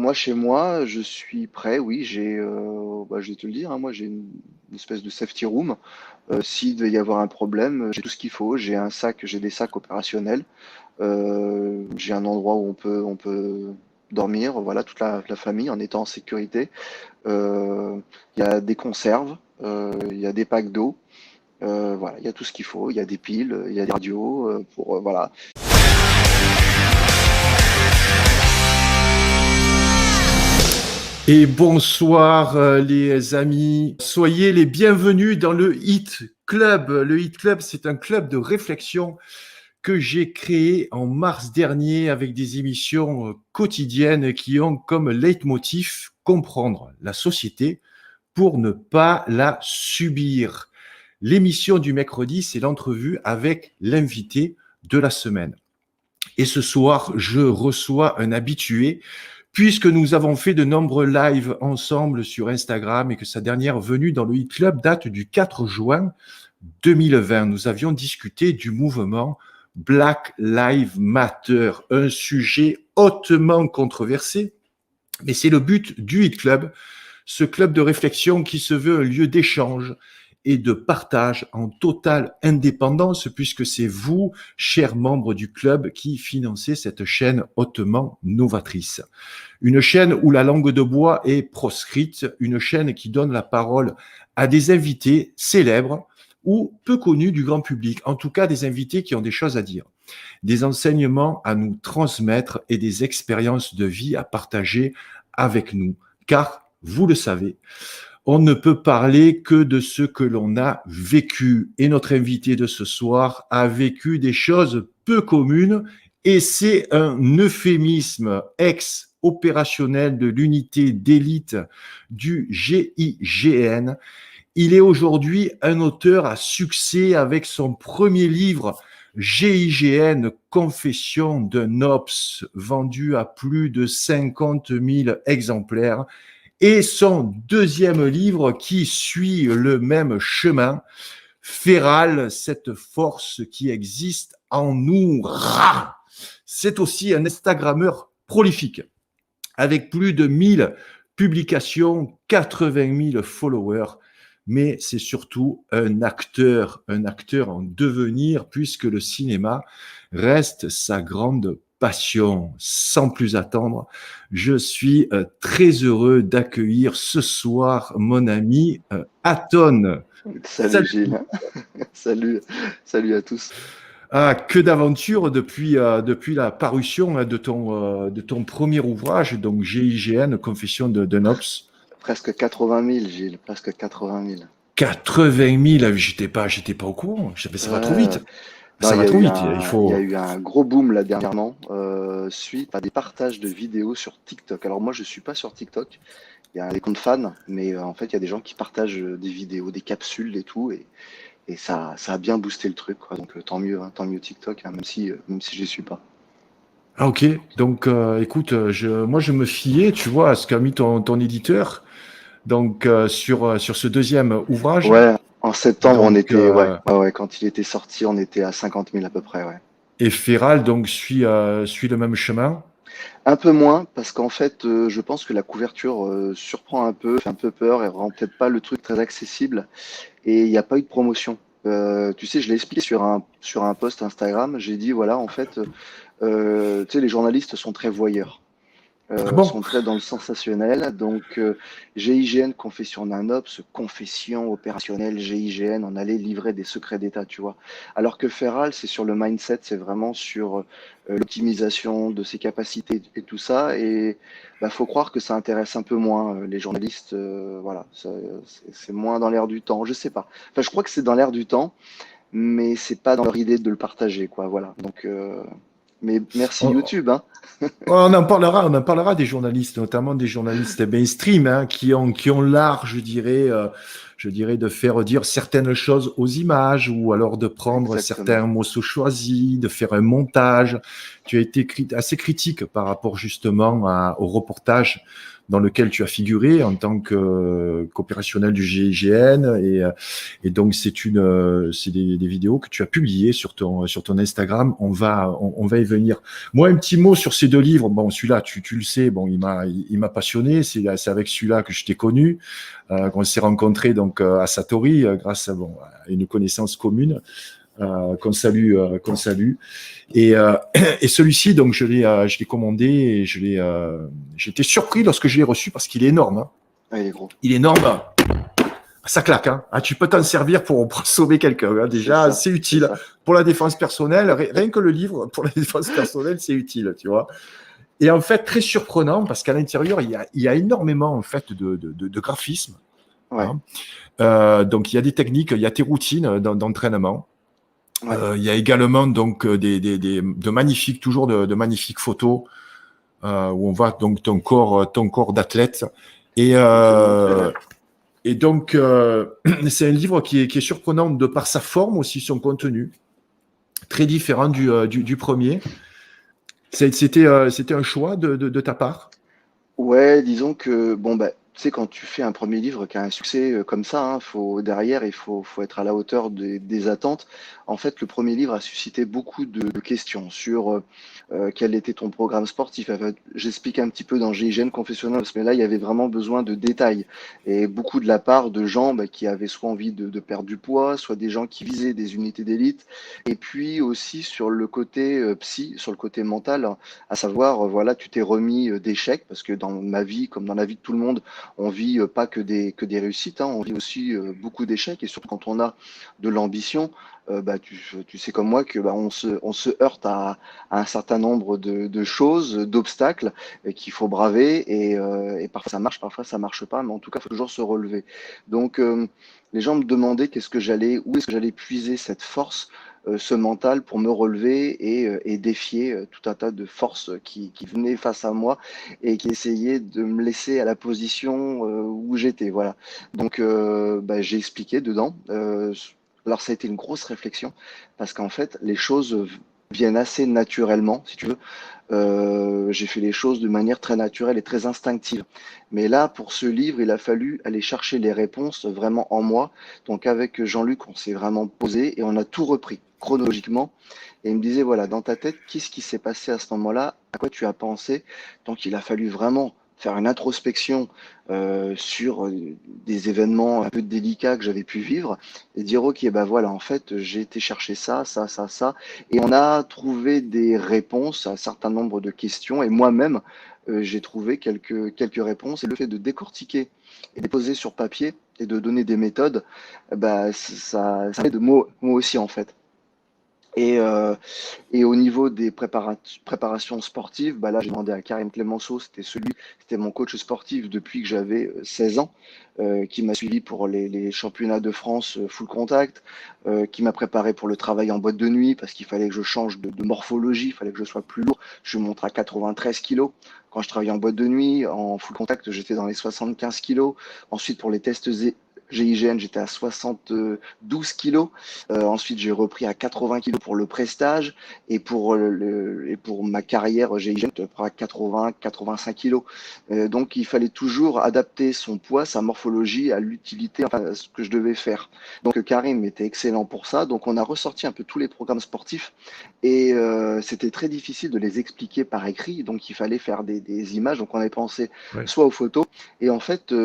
moi, chez moi, je suis prêt. Oui, je vais te le dire, hein, moi, j'ai une espèce de safety room. S'il devait y avoir un problème, j'ai tout ce qu'il faut. J'ai des sacs opérationnels. J'ai un endroit où on peut dormir. Voilà, toute la famille en étant en sécurité. Euh, Il y a des conserves, il y a des packs d'eau. Voilà, il y a tout ce qu'il faut. Il y a des piles, il y a des radios voilà. Et bonsoir les amis, soyez les bienvenus dans le Hit Club. Le Hit Club, c'est un club de réflexion que j'ai créé en mars dernier avec des émissions quotidiennes qui ont comme leitmotiv comprendre la société pour ne pas la subir. L'émission du mercredi, c'est l'entrevue avec l'invité de la semaine. Et ce soir, je reçois un habitué puisque nous avons fait de nombreux lives ensemble sur Instagram et que sa dernière venue dans le Hit Club date du 4 juin 2020. Nous avions discuté du mouvement Black Lives Matter, un sujet hautement controversé, mais c'est le but du Hit Club, ce club de réflexion qui se veut un lieu d'échange et de partage en totale indépendance, puisque c'est vous, chers membres du club, qui financez cette chaîne hautement novatrice. Une chaîne où la langue de bois est proscrite, une chaîne qui donne la parole à des invités célèbres ou peu connus du grand public, en tout cas des invités qui ont des choses à dire, des enseignements à nous transmettre et des expériences de vie à partager avec nous. Car, vous le savez, on ne peut parler que de ce que l'on a vécu. Et notre invité de ce soir a vécu des choses peu communes et c'est un euphémisme ex-opérationnel de l'unité d'élite du GIGN. Il est aujourd'hui un auteur à succès avec son premier livre GIGN, Confession d'un Ops, vendu à plus de 50 000 exemplaires. Et son deuxième livre qui suit le même chemin, Feral, cette force qui existe en nous. C'est aussi un Instagrammeur prolifique, avec plus de 1000 publications, 80 000 followers, mais c'est surtout un acteur en devenir, puisque le cinéma reste sa grande passion. Sans plus attendre, je suis très heureux d'accueillir ce soir mon ami Aton. Salut Salut. Gilles. Salut, salut à tous. Ah, que d'aventures depuis la parution de ton premier ouvrage, donc GIGN, Confession d'un Ops. Presque 80 000, Gilles, presque 80 000. 80 000, j'étais pas au courant. Ça va trop Euh, vite. non, Ça va trop vite. Il il y a faut. eu un gros boom là dernièrement, suite à des partages de vidéos sur TikTok. Alors moi, je suis pas sur TikTok. Il y a des comptes fans, mais en fait, il y a des gens qui partagent des vidéos, des capsules et tout, et ça a bien boosté le truc, quoi. Donc tant mieux TikTok, hein, même si j'y suis pas. Ah, ok. Donc, écoute, moi, je me fiais, tu vois, à ce qu'a mis ton éditeur. Donc, sur ce deuxième ouvrage. Ouais, en septembre, on Donc, était, ouais, quand il était sorti, on était à 50 000 à peu près, ouais. et Feral, donc, suit le même chemin. Un peu moins, parce qu'en fait, je pense que la couverture surprend un peu, fait un peu peur et rend peut-être pas le truc très accessible. Et il n'y a pas eu de promotion. Tu sais, je l'ai expliqué sur un post Instagram. J'ai dit, voilà, en fait, tu sais, les journalistes sont très voyeurs. Ah bon? Sont très dans le sensationnel. Donc, GIGN, confession d'un ops, confession opérationnelle, GIGN, on allait livrer des secrets d'État, tu vois. Alors que Feral, c'est sur le mindset, c'est vraiment sur l'optimisation de ses capacités et tout ça. Et bah, faut croire que ça intéresse un peu moins les journalistes. Voilà, c'est moins dans l'air du temps. Je sais pas. Enfin, je crois que c'est dans l'air du temps, mais c'est pas dans leur idée de le partager, quoi. Voilà. Donc, mais merci On, YouTube, hein. on en parlera des journalistes, notamment des journalistes mainstream, hein, qui ont l'art, je dirais, de faire dire certaines choses aux images ou alors de prendre Exactement. certains morceaux choisis, de faire un montage. Tu as été assez critique par rapport justement au reportage dans lequel tu as figuré en tant qu'opérationnel du GIGN et donc c'est des vidéos que tu as publiées sur ton Instagram. On va y venir. Moi, un petit mot sur ces deux livres. Bon, celui-là, tu le sais, bon, il m'a passionné. C'est avec celui-là que je t'ai connu, qu'on s'est rencontrés donc à Satori grâce à une connaissance commune. Qu'on salue. Et, et celui-ci, donc, je l'ai commandé et j'étais surpris lorsque je l'ai reçu parce qu'il est énorme. Hein. Ah, il est gros. Il est énorme. Ça claque. Hein. Ah, tu peux t'en servir pour sauver quelqu'un. Hein. Déjà, c'est utile. Pour la défense personnelle, rien que le livre, pour la défense personnelle, c'est utile, tu vois. Et en fait, très surprenant parce qu'à l'intérieur, il y a énormément en fait, de graphismes. Ouais. Hein. Donc, il y a des techniques, il y a tes routines d'entraînement. Ouais. Il y a également donc de magnifiques photos où on voit donc ton corps d'athlète et donc c'est un livre qui est surprenant de par sa forme aussi, son contenu très différent du premier. C'était un choix de ta part? Ouais, disons que bon tu sais, quand tu fais un premier livre qui a un succès comme ça, hein, derrière, faut être à la hauteur des attentes. En fait, le premier livre a suscité beaucoup de questions sur quel était ton programme sportif. Enfin, j'explique un petit peu dans GIGN Confessionnal, mais là, il y avait vraiment besoin de détails. Et beaucoup de la part de gens qui avaient soit envie de perdre du poids, soit des gens qui visaient des unités d'élite. Et puis aussi sur le côté psy, sur le côté mental, à savoir, voilà, tu t'es remis d'échecs, parce que dans ma vie, comme dans la vie de tout le monde, on vit pas que des réussites, hein, on vit aussi beaucoup d'échecs, et surtout quand on a de l'ambition, tu sais comme moi que on se heurte à un certain nombre de choses, d'obstacles qu'il faut braver, et parfois ça marche, parfois ça marche pas, mais en tout cas, il faut toujours se relever. Donc, les gens me demandaient où est-ce que j'allais puiser cette force, ce mental pour me relever et défier tout un tas de forces qui venaient face à moi et qui essayaient de me laisser à la position où j'étais. Voilà. Donc, j'ai expliqué dedans. Alors, ça a été une grosse réflexion parce qu'en fait, les choses viennent assez naturellement, si tu veux. J'ai fait les choses de manière très naturelle et très instinctive. Mais là, pour ce livre, il a fallu aller chercher les réponses vraiment en moi. Donc, avec Jean-Luc, on s'est vraiment posé et on a tout repris chronologiquement. Et il me disait, voilà, dans ta tête, qu'est-ce qui s'est passé à ce moment-là? À quoi tu as pensé? Donc, il a fallu vraiment faire une introspection sur des événements un peu délicats que j'avais pu vivre et dire, ok, voilà, en fait, j'ai été chercher ça, ça, ça, ça, et on a trouvé des réponses à un certain nombre de questions, et moi-même, j'ai trouvé quelques réponses, et le fait de décortiquer et de poser sur papier et de donner des méthodes, ça aide moi aussi, en fait. Et au niveau des préparations sportives, là, j'ai demandé à Karim Clémenceau, c'était mon coach sportif depuis que j'avais 16 ans, qui m'a suivi pour les championnats de France full contact, qui m'a préparé pour le travail en boîte de nuit parce qu'il fallait que je change de morphologie, il fallait que je sois plus lourd. Je monte à 93 kilos. Quand je travaillais en boîte de nuit, en full contact, j'étais dans les 75 kilos. Ensuite, pour les tests GIGN, j'étais à 72 kilos. Ensuite, j'ai repris à 80 kilos pour le prestage, et pour ma carrière GIGN, j'étais à 80-85 kilos. Donc, il fallait toujours adapter son poids, sa morphologie à l'utilité, enfin, à ce que je devais faire. Donc, Karim était excellent pour ça. Donc, on a ressorti un peu tous les programmes sportifs, et c'était très difficile de les expliquer par écrit. Donc, il fallait faire des images. Donc, on avait pensé soit aux photos, et en fait,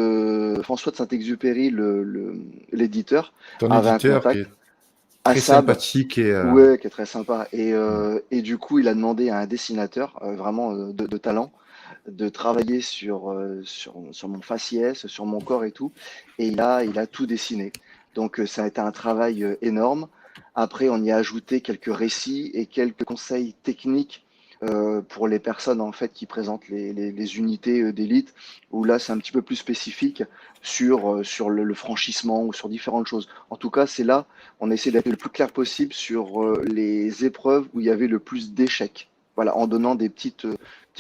François de Saint-Exupéry, l'éditeur, Ton avait un éditeur qui contact. est très Assab, sympathique ouais, qui est très sympa. Et du coup, il a demandé à un dessinateur vraiment de talent de travailler sur mon faciès, sur mon corps et tout. Et il a tout dessiné. Donc, ça a été un travail énorme. Après, on y a ajouté quelques récits et quelques conseils techniques pour les personnes en fait qui présentent les unités d'élite, où là c'est un petit peu plus spécifique sur le franchissement ou sur différentes choses. En tout cas, c'est là, on essaie d'être le plus clair possible sur les épreuves où il y avait le plus d'échecs. Voilà, en donnant des petits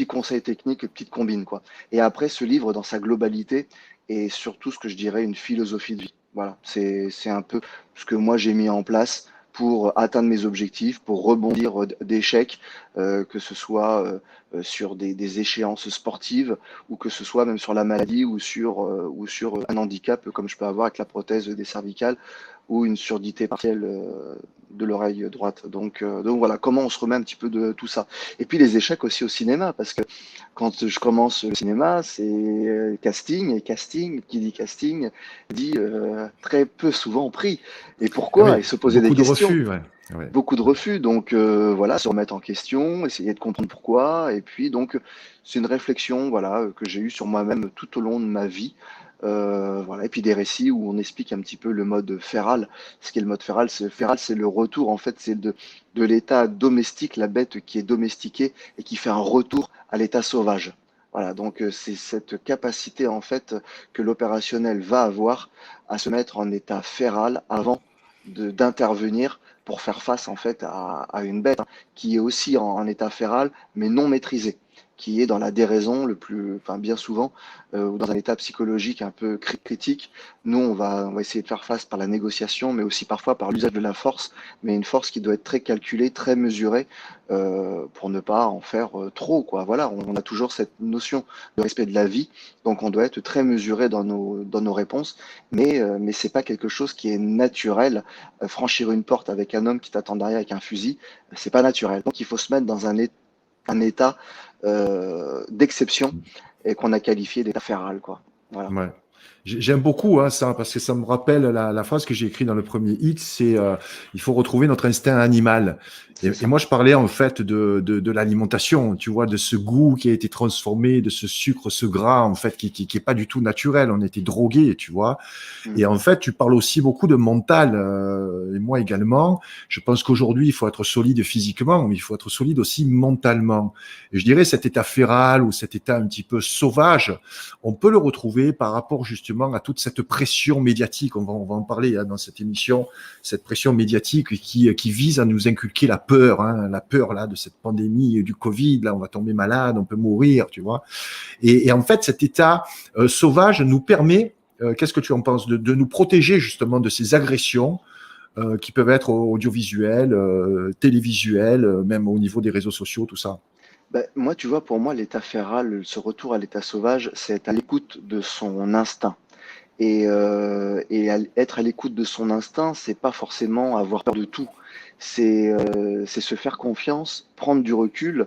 conseils techniques, petites combines, quoi. Et après, ce livre, dans sa globalité, est surtout ce que je dirais une philosophie de vie. Voilà, c'est un peu ce que moi j'ai mis en place pour atteindre mes objectifs, pour rebondir d'échecs, que ce soit sur des échéances sportives ou que ce soit même sur la maladie ou sur un handicap comme je peux avoir avec la prothèse des cervicales ou une surdité partielle de l'oreille droite. Donc voilà, comment on se remet un petit peu de tout ça. Et puis les échecs aussi au cinéma, parce que quand je commence le cinéma, c'est casting, et casting, qui dit casting, dit très peu souvent pris. Et Ah pourquoi? oui, Et se poser des beaucoup de questions. refus, ouais. Ouais. Beaucoup de refus, donc voilà, se remettre en question, essayer de comprendre pourquoi. Et puis donc, c'est une réflexion voilà, que j'ai eue sur moi-même tout au long de ma vie. Voilà. Et puis des récits où on explique un petit peu le mode féral. Ce qu'est le mode féral, c'est le retour, en fait, c'est de l'état domestique, la bête qui est domestiquée et qui fait un retour à l'état sauvage. Voilà, donc c'est cette capacité en fait que l'opérationnel va avoir à se mettre en état féral avant d'intervenir pour faire face en fait à une bête hein, qui est aussi en état féral mais non maîtrisée, qui est dans la déraison le plus, enfin bien souvent, ou dans un état psychologique un peu critique. Nous, on va essayer de faire face par la négociation, mais aussi parfois par l'usage de la force, mais une force qui doit être très calculée, très mesurée, pour ne pas en faire trop, quoi. Voilà, on a toujours cette notion de respect de la vie, donc on doit être très mesuré dans nos réponses, mais c'est pas quelque chose qui est naturel. Franchir une porte avec un homme qui t'attend derrière avec un fusil, c'est pas naturel. Donc il faut se mettre dans un état d'exception et qu'on a qualifié d'état féral, quoi. Voilà. Ouais. J'aime beaucoup hein, ça, parce que ça me rappelle la phrase que j'ai écrite dans le premier X, c'est il faut retrouver notre instinct animal. C'est Et ça. moi, je parlais en fait de l'alimentation, tu vois, de ce goût qui a été transformé, de ce sucre, ce gras, en fait, qui est pas du tout naturel. On était drogués, tu vois. Mm. Et en fait, tu parles aussi beaucoup de mental, et moi également. Je pense qu'aujourd'hui, il faut être solide physiquement, mais il faut être solide aussi mentalement. Et je dirais cet état féral ou cet état un petit peu sauvage, on peut le retrouver par rapport justement à toute cette pression médiatique. On va en parler hein, dans cette émission, cette pression médiatique qui vise à nous inculquer la peur là de cette pandémie du Covid. Là, on va tomber malade, on peut mourir, tu vois. Et en fait, cet état sauvage nous permet qu'est-ce que tu en penses de nous protéger justement de ces agressions qui peuvent être audiovisuelles, télévisuelles, même au niveau des réseaux sociaux, tout ça. Ben, moi, tu vois, pour moi, l'état féral, ce retour à l'état sauvage, c'est être à l'écoute de son instinct. Être à l'écoute de son instinct, c'est pas forcément avoir peur de tout. C'est se faire confiance, prendre du recul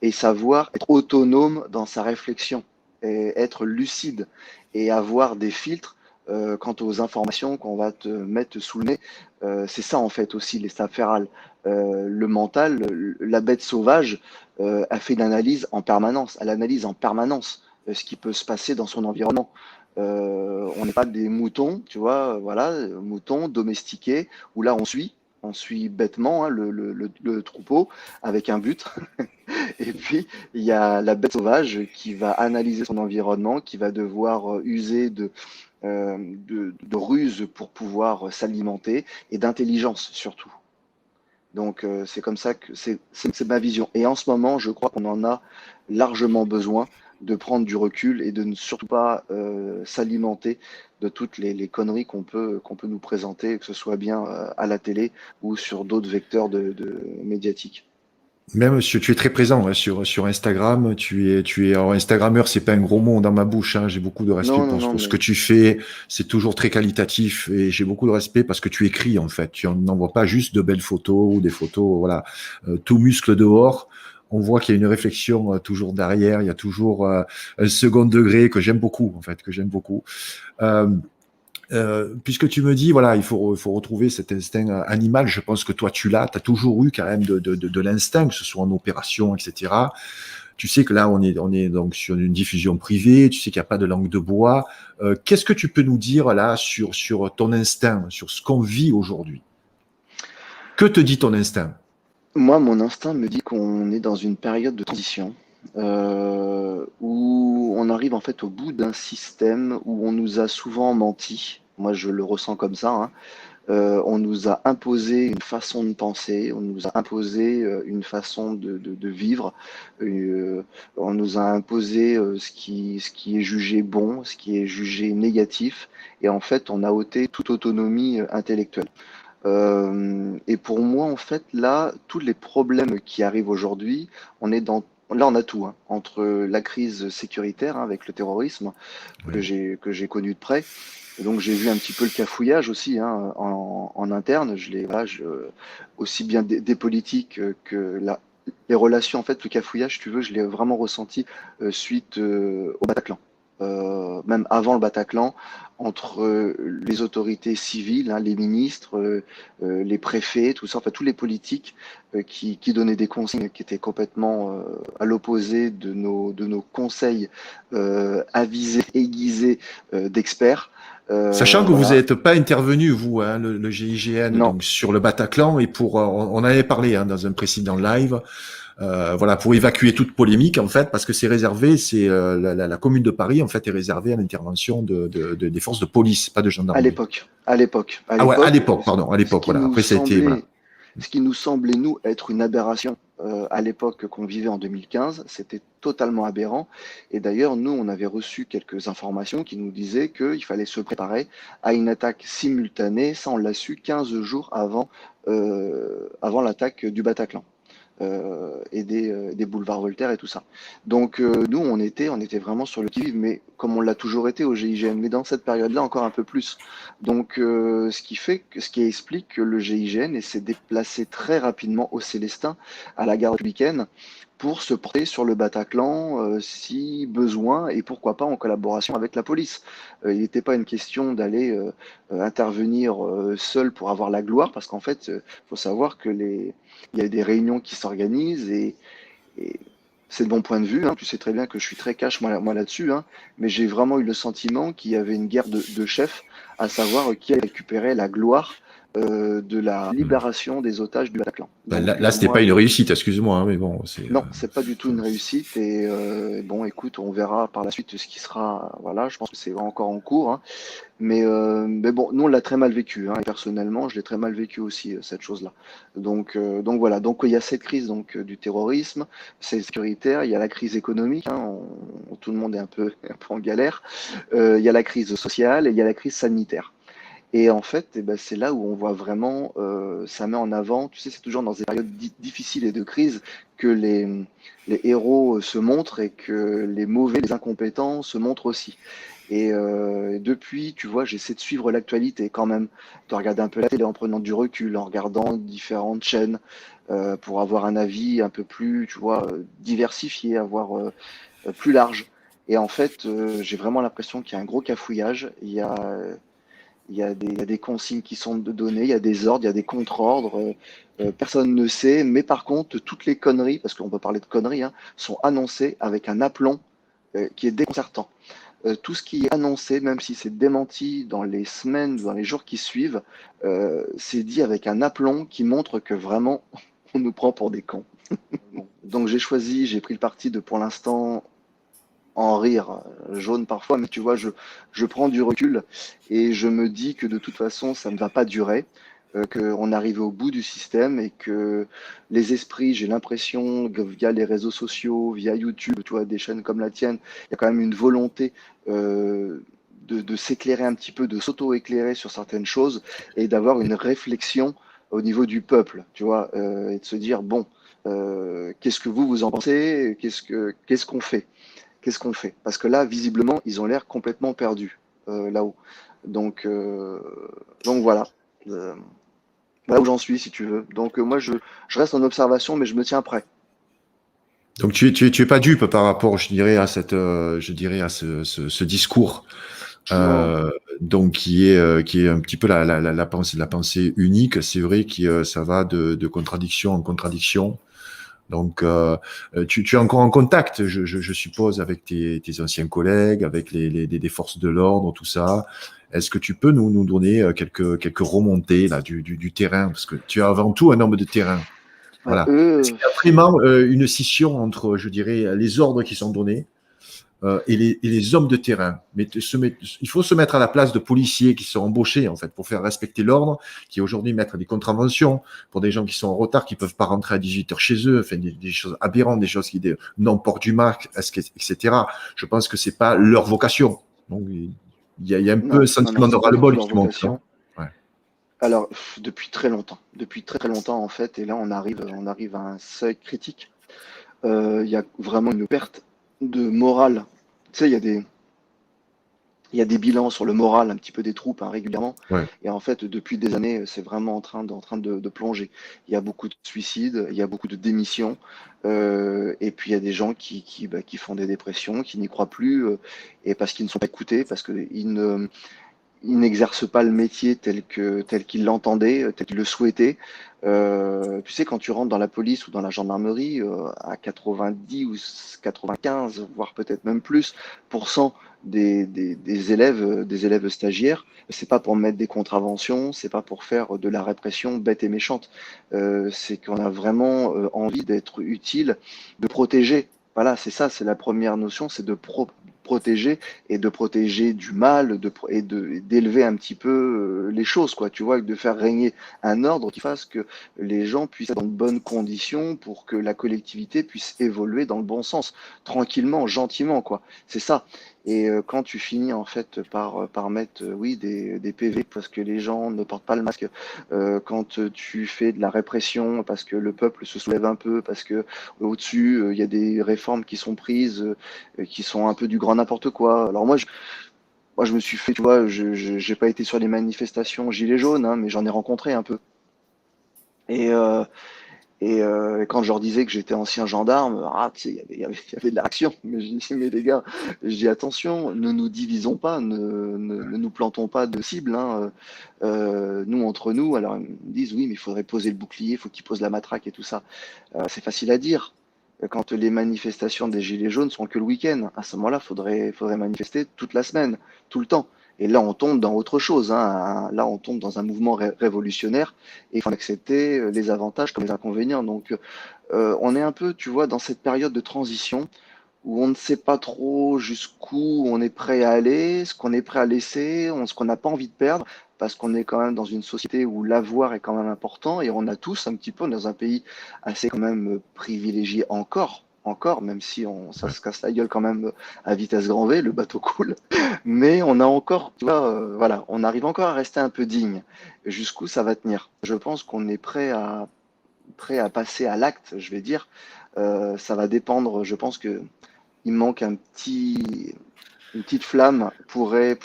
et savoir être autonome dans sa réflexion, et être lucide et avoir des filtres quant aux informations qu'on va te mettre sous le nez. C'est ça en fait aussi l'état féral. Le mental, la bête sauvage, a fait une analyse en permanence. Elle analyse en permanence ce qui peut se passer dans son environnement. On n'est pas des moutons, tu vois, voilà, moutons domestiqués, où là on suit bêtement hein, le troupeau avec un but. Et puis il y a la bête sauvage qui va analyser son environnement, qui va devoir user de ruses pour pouvoir s'alimenter et d'intelligence surtout. Donc c'est comme ça que c'est ma vision. Et en ce moment, je crois qu'on en a largement besoin de prendre du recul et de ne surtout pas s'alimenter de toutes les conneries qu'on peut nous présenter, que ce soit bien à la télé ou sur d'autres vecteurs de médiatiques. Même tu es très présent hein, sur Instagram, tu es, alors Instagrammeur, c'est pas un gros mot dans ma bouche, hein, j'ai beaucoup de respect Non, non, non, pour ce que mais tu fais, c'est toujours très qualitatif et j'ai beaucoup de respect parce que tu écris en fait, tu n'envoies pas juste de belles photos ou des photos, voilà, tout muscle dehors. On voit qu'il y a une réflexion toujours derrière, il y a toujours un second degré que j'aime beaucoup en fait, que j'aime beaucoup. Euh, puisque tu me dis, voilà, il faut retrouver cet instinct animal, je pense que toi, tu l'as, tu as toujours eu quand même de l'instinct, que ce soit en opération, etc. Tu sais que là, on est donc sur une diffusion privée, tu sais qu'il n'y a pas de langue de bois. Qu'est-ce que tu peux nous dire là sur ton instinct, sur ce qu'on vit aujourd'hui? Que te dit ton instinct? moi, mon instinct me dit qu'on est dans une période de transition où on arrive en fait au bout d'un système où on nous a souvent menti. Moi, je le ressens comme ça, hein, On nous a imposé une façon de penser, on nous a imposé une façon de vivre, on nous a imposé ce qui est jugé bon, ce qui est jugé négatif, et en fait, on a ôté toute autonomie intellectuelle. Et pour moi, en fait, là, tous les problèmes qui arrivent aujourd'hui, là, on a tout, hein, entre la crise sécuritaire hein, avec le terrorisme Oui. que j'ai connu de près. Et donc j'ai vu un petit peu le cafouillage aussi hein, en interne. Aussi bien des politiques que les relations. En fait, le cafouillage, si tu veux, je l'ai vraiment ressenti suite au Bataclan. Même avant le Bataclan, entre les autorités civiles, hein, les ministres, les préfets, tout ça, enfin tous les politiques qui donnaient des consignes qui étaient complètement à l'opposé de nos conseils avisés, aiguisés d'experts. Sachant que vous Voilà. n'êtes pas intervenu, vous, hein, le GIGN, Non, donc sur le Bataclan, et on en avait parlé hein, dans un précédent live, voilà, pour évacuer toute polémique, en fait, parce que c'est réservé, la commune de Paris, en fait, est réservée à l'intervention des forces de police, pas de gendarmerie. à Ah ouais, à l'époque, l'époque, pardon, à ce l'époque, qui voilà. nous Après, ça a été, voilà. semblait, ce qui nous semblait nous être une aberration à l'époque qu'on vivait en 2015, c'était totalement aberrant. Et d'ailleurs, nous, on avait reçu quelques informations qui nous disaient qu'il fallait se préparer à une attaque simultanée. Ça, on l'a su 15 jours avant l'attaque du Bataclan. Et des boulevards Voltaire et tout ça. Donc nous, on était vraiment sur le qui-vive, mais comme on l'a toujours été au GIGN, mais dans cette période-là encore un peu plus. Donc ce qui explique que le GIGN s'est déplacé très rapidement au Célestin, à la gare républicaine, pour se porter sur le Bataclan si besoin et pourquoi pas en collaboration avec la police. Il n'était pas une question d'aller intervenir seul pour avoir la gloire, parce qu'en fait, faut savoir que il y a des réunions qui s'organisent et c'est de mon point de vue. Hein, tu sais très bien que je suis très cash moi là-dessus, hein, mais j'ai vraiment eu le sentiment qu'il y avait une guerre de chefs, à savoir qui allait récupérer la gloire de la libération des otages du Bataclan. Ben, Donc là, c'était pas moi, une réussite, excuse-moi, hein, mais bon, non, c'est pas du tout une réussite et bon, écoute, on verra par la suite ce qui sera. Voilà, je pense que c'est encore en cours, hein. Mais bon, nous on l'a très mal vécu, hein, et personnellement, je l'ai très mal vécu aussi cette chose-là. Donc voilà, donc il y a cette crise donc du terrorisme, c'est sécuritaire, il y a la crise économique, hein, tout le monde est un peu en galère. Il y a la crise sociale et il y a la crise sanitaire. Et en fait, eh ben, c'est là où on voit vraiment, ça met en avant, tu sais, c'est toujours dans des périodes difficiles et de crise que les héros se montrent et que les mauvais, les incompétents se montrent aussi. Et depuis, tu vois, j'essaie de suivre l'actualité quand même, de regarder un peu la télé en prenant du recul, en regardant différentes chaînes pour avoir un avis un peu plus, tu vois, diversifié, avoir plus large. Et en fait, j'ai vraiment l'impression qu'il y a un gros cafouillage. Il y a des consignes qui sont données, il y a des ordres, il y a des contre-ordres. Personne ne sait, mais par contre, toutes les conneries, parce qu'on peut parler de conneries, hein, sont annoncées avec un aplomb qui est déconcertant. Tout ce qui est annoncé, même si c'est démenti dans les semaines, dans les jours qui suivent, c'est dit avec un aplomb qui montre que vraiment, on nous prend pour des cons. Donc j'ai pris le parti de, pour l'instant, en rire, jaune parfois, mais tu vois, je prends du recul et je me dis que de toute façon, ça ne va pas durer, qu'on arrive au bout du système et que les esprits, j'ai l'impression que via les réseaux sociaux, via YouTube, tu vois, des chaînes comme la tienne, il y a quand même une volonté de s'éclairer un petit peu, de s'auto-éclairer sur certaines choses et d'avoir une réflexion au niveau du peuple, tu vois, et de se dire, bon, qu'est-ce que vous en pensez? Qu'est-ce qu'on fait? Qu'est-ce qu'on fait? Parce que là, visiblement, ils ont l'air complètement perdus là-haut. Donc, euh, donc voilà. Euh, voilà où j'en suis, si tu veux. Donc moi, je reste en observation, mais je me tiens prêt. Donc tu es pas dupe par rapport, je dirais, à je dirais à ce discours, Non. euh, donc qui est un petit peu la pensée unique. C'est vrai que ça va de contradiction en contradiction. Donc tu es encore en contact, je suppose, avec tes anciens collègues, avec des forces de l'ordre, tout ça. Est-ce que tu peux nous donner quelques remontées là du terrain, parce que tu es avant tout un homme de terrain. Ouais, Voilà. Est-ce qu'il y a vraiment une scission entre, je dirais, les ordres qui sont donnés et les hommes de terrain. Mais il faut se mettre à la place de policiers qui sont embauchés en fait pour faire respecter l'ordre, qui aujourd'hui mettent des contraventions pour des gens qui sont en retard, qui peuvent pas rentrer à 18 heures chez eux, enfin des choses aberrantes, des choses qui non-port du masque, etc. Je pense que c'est pas leur vocation. Donc il y a un peu un Non, non, non, sentiment de c'est pas du tout ras-le-bol leur qui monte, vocation. non? Ouais. Alors, depuis très très longtemps en fait, et là on arrive à un seuil critique. Il y a vraiment une perte de morale. Tu sais, il y a des bilans sur le moral un petit peu des troupes hein, régulièrement. Ouais. Et en fait, depuis des années, c'est vraiment en train de plonger. Il y a beaucoup de suicides, il y a beaucoup de démissions. Et puis il y a des gens qui font des dépressions, qui n'y croient plus, et parce qu'ils ne sont pas écoutés, parce qu'ils n'exercent pas le métier tel qu'ils l'entendaient, tel qu'ils le souhaitaient. Tu sais, quand tu rentres dans la police ou dans la gendarmerie, à 90 ou 95, voire peut-être même plus, pour cent des élèves stagiaires, c'est pas pour mettre des contraventions, c'est pas pour faire de la répression bête et méchante. C'est qu'on a vraiment envie d'être utile, de protéger. Voilà, c'est ça, c'est la première notion, c'est de protéger et de protéger du mal d'élever un petit peu les choses, quoi, tu vois, de faire régner un ordre qui fasse que les gens puissent être dans de bonnes conditions pour que la collectivité puisse évoluer dans le bon sens, tranquillement, gentiment, quoi. C'est ça. Et quand tu finis en fait par mettre oui des PV parce que les gens ne portent pas le masque, quand tu fais de la répression parce que le peuple se soulève un peu, parce que au-dessus il y a des réformes qui sont prises, qui sont un peu du grand n'importe quoi. Alors moi je me suis fait, tu vois, j'ai pas été sur les manifestations gilets jaunes, hein, mais j'en ai rencontré un peu. Et quand je leur disais que j'étais ancien gendarme, tu sais, il y avait de l'action. Mais je dis, mais les gars, je dis attention, ne nous divisons pas, ne nous plantons pas de cible. Hein. Nous, entre nous, alors ils me disent, oui, mais il faudrait poser le bouclier, il faut qu'ils posent la matraque et tout ça. C'est facile à dire. Quand les manifestations des Gilets jaunes sont que le week-end, à ce moment-là, faudrait manifester toute la semaine, tout le temps. Et là, on tombe dans autre chose. Hein. Là, on tombe dans un mouvement révolutionnaire et il faut accepter les avantages comme les inconvénients. Donc, on est un peu, tu vois, dans cette période de transition où on ne sait pas trop jusqu'où on est prêt à aller, ce qu'on est prêt à laisser, ce qu'on n'a pas envie de perdre, parce qu'on est quand même dans une société où l'avoir est quand même important et on a tous un petit peu dans un pays assez quand même privilégié encore, même si ça Ouais. se casse la gueule quand même à vitesse grand V, le bateau coule, mais on a encore, tu vois, voilà, on arrive encore à rester un peu digne. Jusqu'où ça va tenir? Je pense qu'on est prêt à passer à l'acte, je vais dire. Ça va dépendre, je pense que il manque une petite flamme pourrait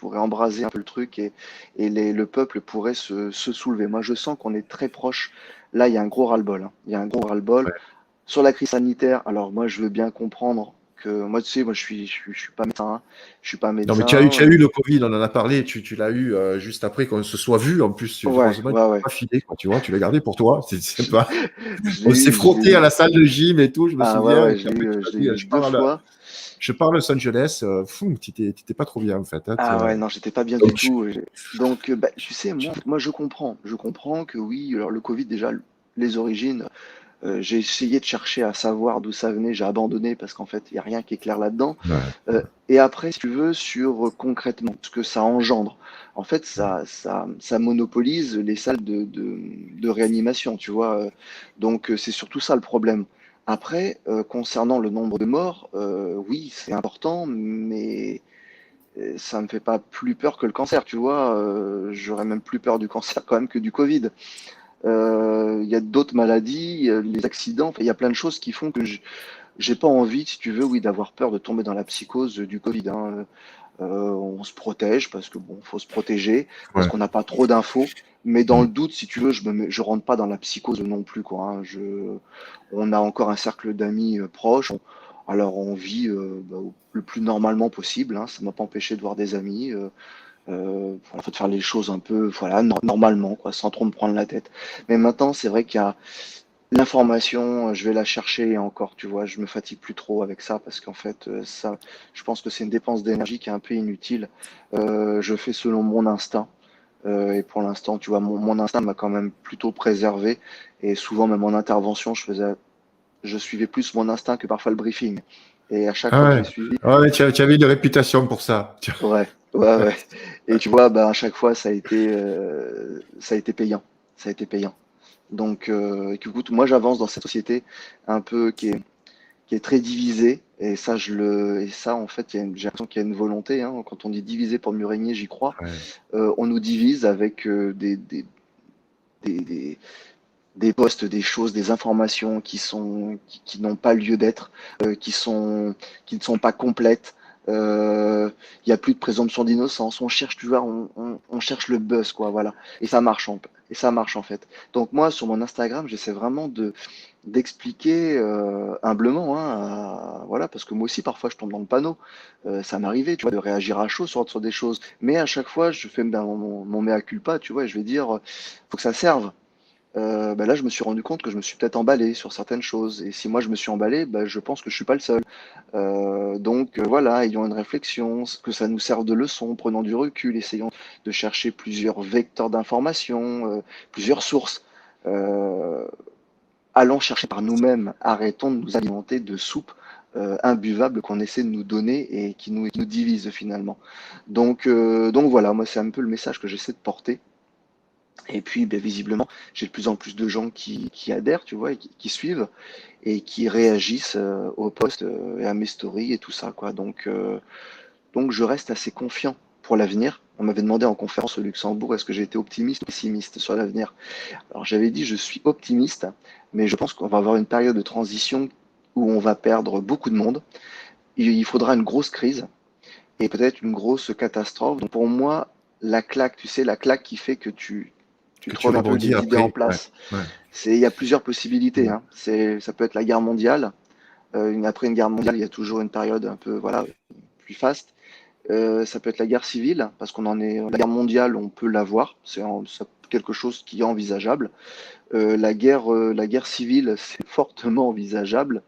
embraser un peu le truc et le peuple pourrait se soulever. Moi, je sens qu'on est très proche. Là, il y a un gros ras-le-bol. Hein. Il y a un gros ras-le-bol Ouais. sur la crise sanitaire. Alors, moi, je veux bien comprendre que moi, tu sais, moi, je suis pas médecin. Hein. Je suis pas Non, mais médecin. tu as eu le Covid, on en a parlé, tu l'as eu juste après qu'on se soit vu. En plus, Ouais, heureusement, tu ouais, l'as ouais. pas filé, quoi, tu vois, tu l'as gardé pour toi. C'est sympa. Je On l'ai s'est eu, je l'ai frotté à eu. la salle de gym et tout, je me Ah ouais, souviens. Et ouais, puis après, tu m'as je l'ai dit, eu deux fois. je pars à Los Angeles. Fou, t'étais pas trop bien, en fait. Hein, Ah ouais, non, j'étais pas bien du donc, tout. Donc, bah, tu sais, moi, je comprends. Je comprends que oui, alors le Covid, déjà, les origines, j'ai essayé de chercher à savoir d'où ça venait, j'ai abandonné parce qu'en fait, il n'y a rien qui est clair là-dedans. ouais. Et après, si tu veux, sur concrètement, ce que ça engendre, en fait, ça monopolise les salles de réanimation, tu vois. Donc, c'est surtout ça le problème. Après, concernant le nombre de morts, oui, c'est important, mais ça me fait pas plus peur que le cancer, tu vois. J'aurais même plus peur du cancer quand même que du Covid. Il y a d'autres maladies, les accidents, enfin, il y a plein de choses qui font que j'ai pas envie, si tu veux, oui, d'avoir peur de tomber dans la psychose du Covid. Hein. On se protège parce que bon, faut se protéger parce Ouais. qu'on n'a pas trop d'infos. Mais dans Mm. le doute, si tu veux, je rentre pas dans la psychose non plus, quoi. Hein. On a encore un cercle d'amis proches. Alors on vit bah, le plus normalement possible. Hein. Ça m'a pas empêché de voir des amis. Voilà, faut faire les choses un peu, voilà, normalement, quoi, sans trop me prendre la tête. Mais maintenant, c'est vrai qu'il y a l'information, je vais la chercher encore, tu vois, je me fatigue plus trop avec ça parce qu'en fait, ça, je pense que c'est une dépense d'énergie qui est un peu inutile. Je fais selon mon instinct. Et pour l'instant, tu vois, mon instinct m'a quand même plutôt préservé. Et souvent, même en intervention, je suivais plus mon instinct que parfois le briefing. Et à chaque Ah fois que j'ai ouais. suivi, Ah ouais, tu avais une réputation pour ça. ouais, ouais, ouais. Et tu vois, bah, à chaque fois, ça a été payant. Ça a été payant. Donc, écoute, moi, j'avance dans cette société un peu qui est très divisée. Et ça, en fait, j'ai l'impression qu'il y a une volonté, hein. Quand on dit diviser pour mieux régner, j'y crois. Ouais. On nous divise avec des, des, des postes, des choses, des informations qui n'ont pas lieu d'être, qui ne sont pas complètes. Il n'y a plus de présomption d'innocence. On cherche, tu vois, on cherche le buzz, quoi, voilà. Et ça marche en fait. Donc moi, sur mon Instagram, j'essaie vraiment d'expliquer humblement, hein, voilà, parce que moi aussi parfois je tombe dans le panneau. Ça m'arrivait, tu vois, de réagir à chaud sur des choses. Mais à chaque fois, je fais ben, mon mea culpa, tu vois, et je vais dire, faut que ça serve. Bah là, je me suis rendu compte que je me suis peut-être emballé sur certaines choses. Et si moi je me suis emballé, bah, je pense que je suis pas le seul. Voilà, ayons une réflexion, que ça nous serve de leçon, prenons du recul, essayons de chercher plusieurs vecteurs d'information, plusieurs sources. Euh, Allons chercher par nous-mêmes, arrêtons de nous alimenter de soupe imbuvable qu'on essaie de nous donner et qui nous divise finalement. Donc voilà, moi c'est un peu le message que j'essaie de porter. Et puis, ben, visiblement, j'ai de plus en plus de gens qui adhèrent, tu vois, et qui suivent et qui réagissent aux posts et à mes stories et tout ça, quoi. Donc, je reste assez confiant pour l'avenir. On m'avait demandé en conférence au Luxembourg, est-ce que j'étais optimiste ou pessimiste sur l'avenir? Alors, j'avais dit, je suis optimiste, mais je pense qu'on va avoir une période de transition où on va perdre beaucoup de monde. Il faudra une grosse crise et peut-être une grosse catastrophe. Donc, pour moi, la claque, tu sais, la claque qui fait que tu Que te tu remets un peu rebondis les idées en après. Ouais. place. Ouais. Il y a plusieurs possibilités, Mm. hein. Ça peut être la guerre mondiale. Après une guerre mondiale, il y a toujours une période un peu, voilà, plus faste. Ça peut être la guerre civile, parce qu'on en est. La guerre mondiale, on peut l'avoir. C'est quelque chose qui est envisageable. La guerre civile, c'est fortement envisageable.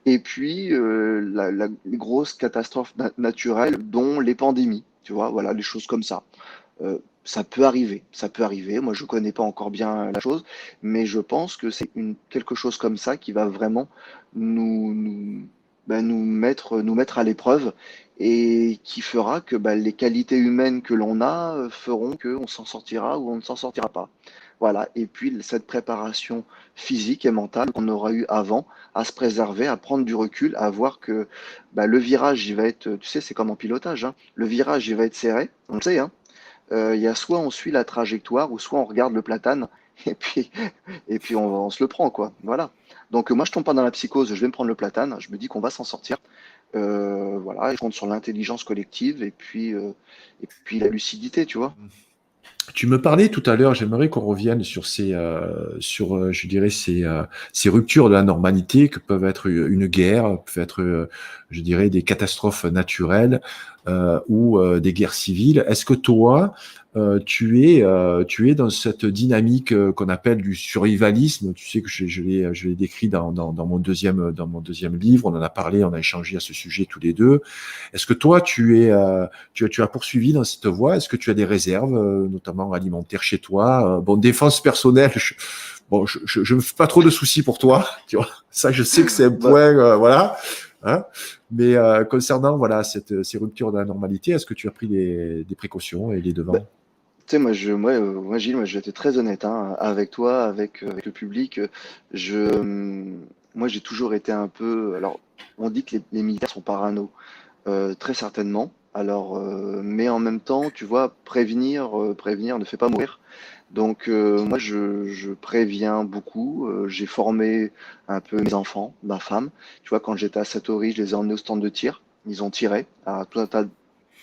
Et puis, les grosses catastrophes naturelles, dont les pandémies. Tu vois, voilà, les choses comme ça. Ça peut arriver, ça peut arriver. Moi, je connais pas encore bien la chose, mais je pense que c'est quelque chose comme ça qui va vraiment nous mettre à l'épreuve et qui fera que bah, les qualités humaines que l'on a feront qu'on s'en sortira ou on ne s'en sortira pas. Voilà. Et puis, cette préparation physique et mentale qu'on aura eu avant à se préserver, à prendre du recul, à voir que bah, le virage, il va être, tu sais, c'est comme en pilotage, hein. Le virage, il va être serré, on le sait, hein. Il y a soit on suit la trajectoire ou soit on regarde le platane et puis, on se le prend, quoi. Voilà. Donc moi, je tombe pas dans la psychose, je vais me prendre le platane, je me dis qu'on va s'en sortir. Voilà, je compte sur l'intelligence collective et puis la lucidité, tu vois. Tu me parlais tout à l'heure, j'aimerais qu'on revienne sur je dirais, ces ruptures de la normalité que peuvent être une guerre, peuvent être, je dirais, des catastrophes naturelles ou des guerres civiles. Est-ce que toi, tu es dans cette dynamique qu'on appelle du survivalisme? Tu sais que je l'ai décrit dans mon deuxième livre. On en a parlé, on a échangé à ce sujet tous les deux. Est-ce que toi, tu as poursuivi dans cette voie? Est-ce que tu as des réserves, notamment alimentaires chez toi? Bon, défense personnelle, je me fais pas trop de soucis pour toi. Tu vois, ça, je sais que c'est un Bah, point, voilà. Hein. Mais concernant voilà ces ruptures de la normalité, est-ce que tu as pris des précautions et des bah, devants? tu sais, moi, Gilles, moi, je vais être très honnête, hein, avec toi, avec le public. Moi, j'ai toujours été un peu. Alors, on dit que les militaires sont parano. Très certainement. Alors, mais en même temps, tu vois, prévenir ne fait pas mourir. Donc, moi, je préviens beaucoup. J'ai formé un peu mes enfants, ma femme. Tu vois, quand j'étais à Satori, je les ai emmenés au stand de tir. Ils ont tiré à tout un tas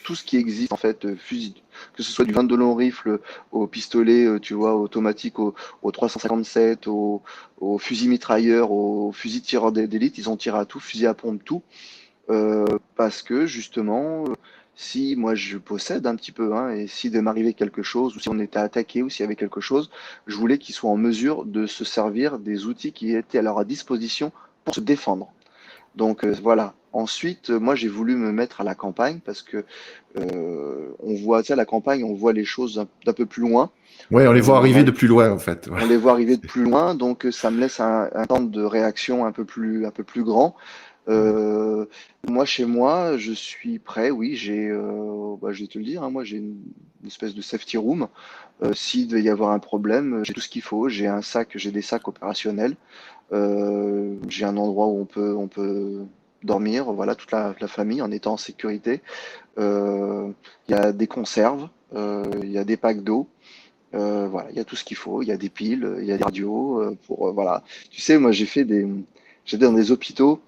tout ce qui existe en fait, fusil, que ce soit du 22 long rifle au pistolet, tu vois, automatique, au 357, au fusil mitrailleur, au fusil tireur d'élite, ils ont tiré à tout, fusil à pompe, tout. Parce que justement, si moi je possède un petit peu, hein, et si de m'arriver quelque chose, ou si on était attaqué, ou s'il y avait quelque chose, je voulais qu'ils soient en mesure de se servir des outils qui étaient à leur disposition pour se défendre. Donc voilà. Ensuite, moi j'ai voulu me mettre à la campagne parce que on voit, tu sais, à la campagne, on voit les choses d'un peu plus loin. Ouais, on les voit On arriver a, de plus loin en fait. on les voit arriver de plus loin, donc ça me laisse un temps de réaction un peu plus grand. Ouais. Euh, Moi, chez moi, je suis prêt. Oui, je vais te le dire, hein, moi, j'ai une espèce de safety room. S'il devait y avoir un problème, j'ai tout ce qu'il faut. J'ai des sacs opérationnels. J'ai un endroit où on peut dormir. Voilà, toute la famille en étant en sécurité. Euh, Il y a des conserves, il y a des packs d'eau. Voilà, il y a tout ce qu'il faut. Il y a des piles, il y a des radios. Voilà. Tu sais, moi, j'étais dans des hôpitaux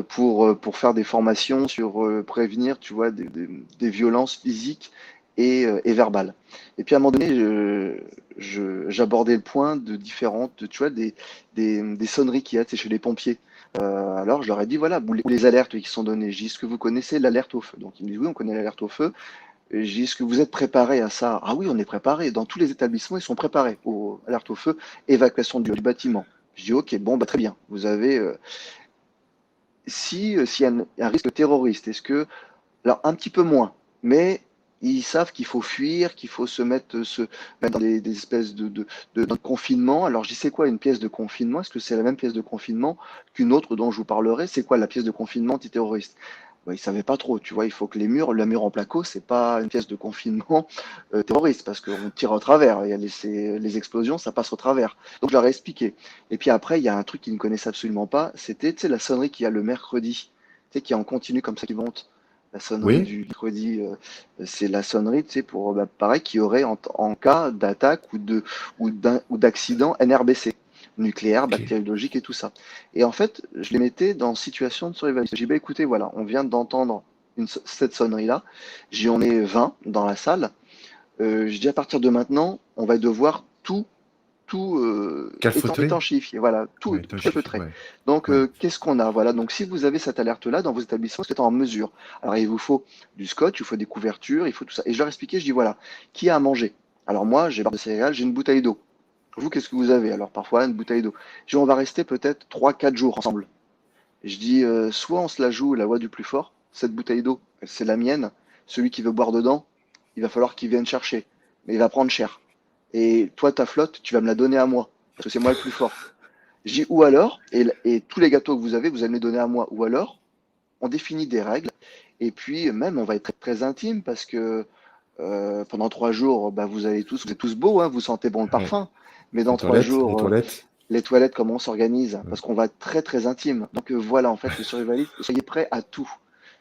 pour faire des formations sur prévenir, tu vois, des violences physiques et verbales. Et puis à un moment donné, j'abordais le point de différentes, tu vois, des sonneries qu'il y a, tu sais, chez les pompiers. Alors je leur ai dit, voilà, ou les alertes qui sont données. J'ai dit, est-ce que vous connaissez l'alerte au feu? Donc ils me disent, oui, on connaît l'alerte au feu. Et j'ai dit, est-ce que vous êtes préparés à ça? Ah oui, on est préparés. Dans tous les établissements, ils sont préparés aux alertes au feu, évacuation du bâtiment. Je dis, ok, bon, bah, très bien. Vous avez, s'il y a un risque terroriste, est-ce que, alors un petit peu moins, mais ils savent qu'il faut fuir, qu'il faut se mettre dans des espèces de confinement. Alors, je dis, c'est quoi une pièce de confinement? Est-ce que c'est la même pièce de confinement qu'une autre dont je vous parlerai? C'est quoi la pièce de confinement antiterroriste? Ils savaient pas trop, tu vois, il faut que le mur en placo, c'est pas une pièce de confinement terroriste, parce qu'on tire au travers, les explosions, ça passe au travers. Donc je leur ai expliqué. Et puis après, il y a un truc qu'ils ne connaissaient absolument pas, c'était, tu sais, la sonnerie qu'il y a le mercredi, tu sais, qui est en continu comme ça qui monte. La sonnerie Oui? du mercredi, c'est la sonnerie, tu sais, pour, pareil, qui aurait en cas d'attaque ou d'accident NRBC, nucléaire, Ok. bactériologique et tout ça. Et en fait, je les mettais dans situation de surveillance. J'ai dit, bah, écoutez, voilà, on vient d'entendre cette sonnerie-là. J'en ai 20 dans la salle. Je dis, à partir de maintenant, on va devoir tout Calfeutré? étanchéifier, voilà, Ouais, tout chiffre, calfeutrer. ouais. Donc, Ouais. qu'est-ce qu'on a? Voilà, donc si vous avez cette alerte-là dans vos établissements, c'est en mesure. Alors, il vous faut du scotch, il faut des couvertures, il faut tout ça. Et je leur expliquais, je dis, voilà, qui a à manger? Alors moi, j'ai barre de céréales, j'ai une bouteille d'eau. Vous, qu'est-ce que vous avez? Alors, parfois, une bouteille d'eau. Je dis, on va rester peut-être 3, 4 jours ensemble. Je dis, soit on se la joue la loi du plus fort, cette bouteille d'eau, c'est la mienne, celui qui veut boire dedans, il va falloir qu'il vienne chercher, mais il va prendre cher. Et toi, ta flotte, tu vas me la donner à moi, parce que c'est moi le plus fort. Je dis, ou alors, et tous les gâteaux que vous avez, vous allez me les donner à moi, ou alors, on définit des règles, et puis même, on va être très, très intime, parce que pendant 3 jours, bah, vous êtes tous beaux, hein, vous sentez bon le Ouais. parfum, mais dans Les trois toilettes, les jours, toilettes. les toilettes, comment on s'organise? Ouais. Parce qu'on va être très très intime. Donc voilà, en fait, le survivaliste, soyez prêts à tout.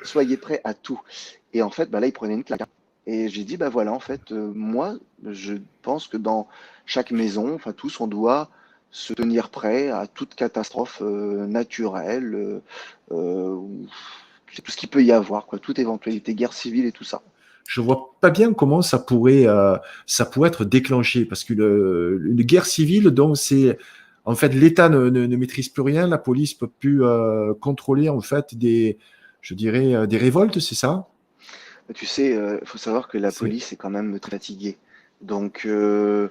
Soyez prêts à tout. Et en fait, bah, là, il prenait une claque. Et j'ai dit, bah voilà, en fait, moi, je pense que dans chaque maison, enfin tous, on doit se tenir prêt à toute catastrophe naturelle, ou tout ce qu'il peut y avoir, quoi, toute éventualité, guerre civile et tout ça. Je vois pas bien comment ça pourrait être déclenché, parce que une guerre civile, donc c'est en fait l'État ne maîtrise plus rien, la police peut plus contrôler en fait je dirais, des révoltes, c'est ça? Tu sais, il faut savoir que la C'est police est quand même très fatiguée. Donc, tu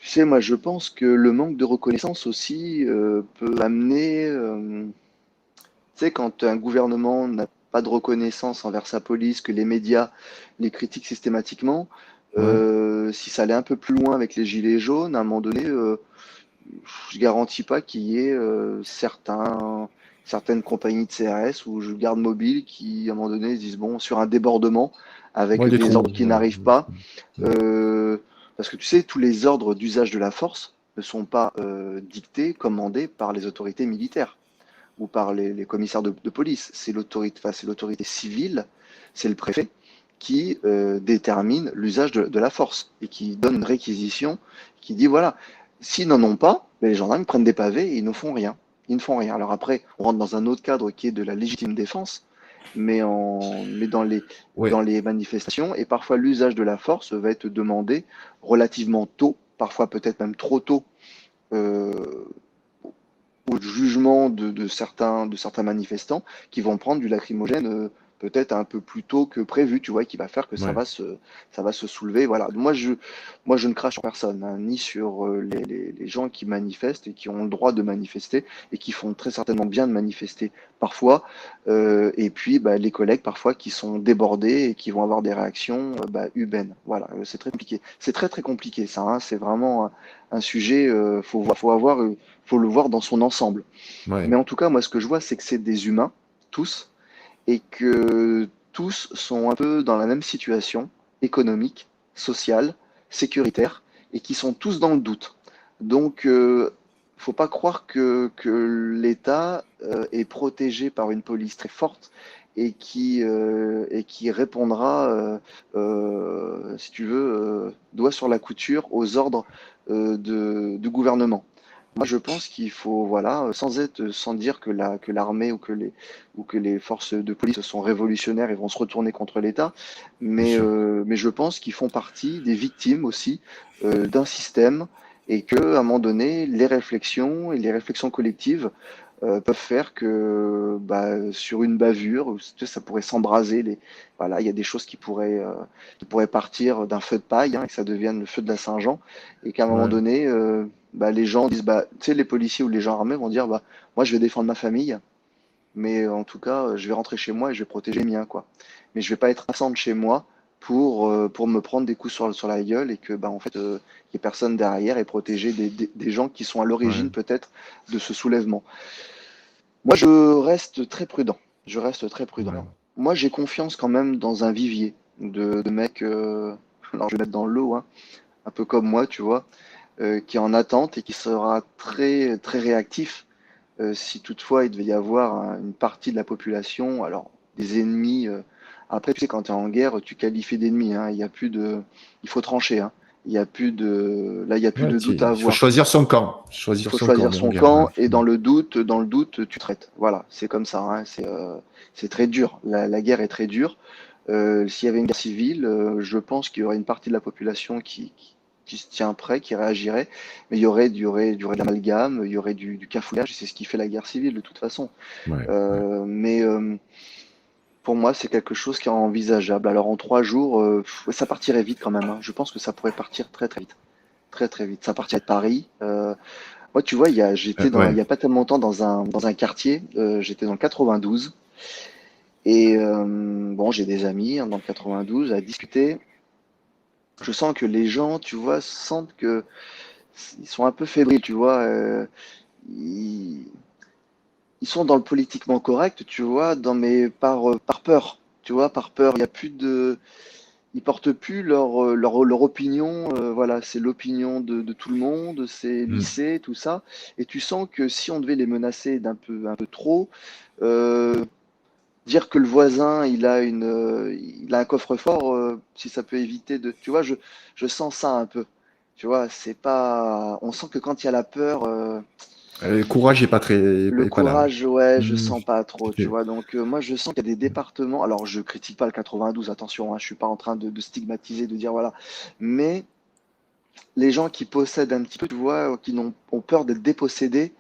sais, moi, je pense que le manque de reconnaissance aussi peut amener, tu sais, quand un gouvernement n'a pas de reconnaissance envers sa police, que les médias les critiquent systématiquement, ouais. si ça allait un peu plus loin avec les gilets jaunes, à un moment donné, je garantis pas qu'il y ait certaines compagnies de CRS ou je garde mobile qui, à un moment donné, se disent, bon, sur un débordement avec Moi, des des trous. ordres qui n'arrivent pas, euh, parce que tu sais, tous les ordres d'usage de la force ne sont pas dictés, commandés par les autorités militaires ou par les commissaires de police. C'est l'autorité civile, c'est le préfet qui détermine l'usage de la force et qui donne une réquisition qui dit voilà, s'ils n'en ont pas, ben, les gendarmes prennent des pavés et ils ne font rien. Ils ne font rien. Alors après, on rentre dans un autre cadre qui est de la légitime défense, mais dans Ouais. les manifestations, et parfois l'usage de la force va être demandé relativement tôt, parfois peut-être même trop tôt, euh, au jugement de certains manifestants qui vont prendre du lacrymogène peut-être un peu plus tôt que prévu, tu vois, qui va faire que Ouais. ça va se soulever. Voilà. Moi, je ne crache sur personne, hein, ni sur les gens qui manifestent et qui ont le droit de manifester et qui font très certainement bien de manifester parfois. Et puis, bah, les collègues parfois qui sont débordés et qui vont avoir des réactions bah, humaines. Voilà, c'est très compliqué. C'est très très compliqué ça. Hein. C'est vraiment un sujet. Faut le voir dans son ensemble. Ouais. Mais en tout cas, moi, ce que je vois, c'est que c'est des humains tous et que tous sont un peu dans la même situation économique, sociale, sécuritaire, et qui sont tous dans le doute. Donc, faut pas croire que l'État est protégé par une police très forte et qui répondra, si tu veux, doigt sur la couture aux ordres du gouvernement. Moi, je pense qu'il faut, voilà, sans dire que l'armée ou que les forces de police sont révolutionnaires et vont se retourner contre l'État, Bien sûr. mais je pense qu'ils font partie des victimes aussi d'un système et que, à un moment donné, les réflexions et les réflexions collectives peuvent faire que, bah, sur une bavure, tu sais, ça pourrait s'embraser. Voilà, il y a des choses qui pourraient partir d'un feu de paille, hein, et que ça devienne le feu de la Saint-Jean, et qu'à un moment Ouais. donné, bah, les gens disent, bah, tu sais, les policiers ou les gens armés vont dire, bah, moi, je vais défendre ma famille, mais en tout cas, je vais rentrer chez moi et je vais protéger les miens, quoi. Mais je vais pas être absent de chez moi pour me prendre des coups sur la gueule et que, bah, en fait, il y ait personne derrière et protéger des gens qui sont à l'origine Ouais. peut-être de ce soulèvement. Moi, reste très prudent. Je reste très Ouais. prudent. Moi, j'ai confiance quand même dans un vivier de mecs, alors je vais mettre dans l'eau, hein, un peu comme moi, tu vois, qui est en attente et qui sera très, très réactif si toutefois il devait y avoir une partie de la population, alors des ennemis. Après, tu sais, quand tu es en guerre, tu qualifies d'ennemis. Hein, il y a plus de, il faut trancher. Hein, il y a plus de, là, il y a plus Ouais, de doute à il faut avoir. choisir son camp. Il Choisir faut son camp, choisir on est en son guerre. Ouais. camp et dans le doute, tu traites. Voilà, c'est comme ça. Hein, c'est très dur. La guerre est très dure. S'il y avait une guerre civile, je pense qu'il y aurait une partie de la population qui se tient prêt, qui réagirait, mais il y aurait de l'amalgame, il y aurait du cafouillage. C'est ce qui fait la guerre civile de toute façon. Ouais. Ouais. Mais pour moi, c'est quelque chose qui est envisageable. Alors en 3 jours, ça partirait vite quand même. Hein. Je pense que ça pourrait partir très très vite, très très vite. Ça partirait de Paris. Moi, tu vois, il Ouais. y a pas tellement longtemps dans un quartier. J'étais dans le 92 et bon, j'ai des amis hein, dans le 92 à discuter. Je sens que les gens, tu vois, sentent que ils sont un peu fébriles, tu vois. Ils, ils sont dans le politiquement correct, tu vois, par peur, tu vois, par peur. Il y a plus de, ils portent plus leur opinion. Voilà, c'est l'opinion de tout le monde, c'est Mm. lycée, tout ça. Et tu sens que si on devait les menacer un peu trop, euh, dire que le voisin il a un coffre-fort, si ça peut éviter de, tu vois, je sens ça un peu. Tu vois, c'est pas, on sent que quand il y a la peur. Le courage Le est pas là. courage, ouais, je Mm. sens pas trop, tu vois. Donc, moi, je sens qu'il y a des départements. Alors, je critique pas le 92, attention, hein, je suis pas en train de stigmatiser, de dire voilà. Mais les gens qui possèdent un petit peu, tu vois, ont peur d'être dépossédés,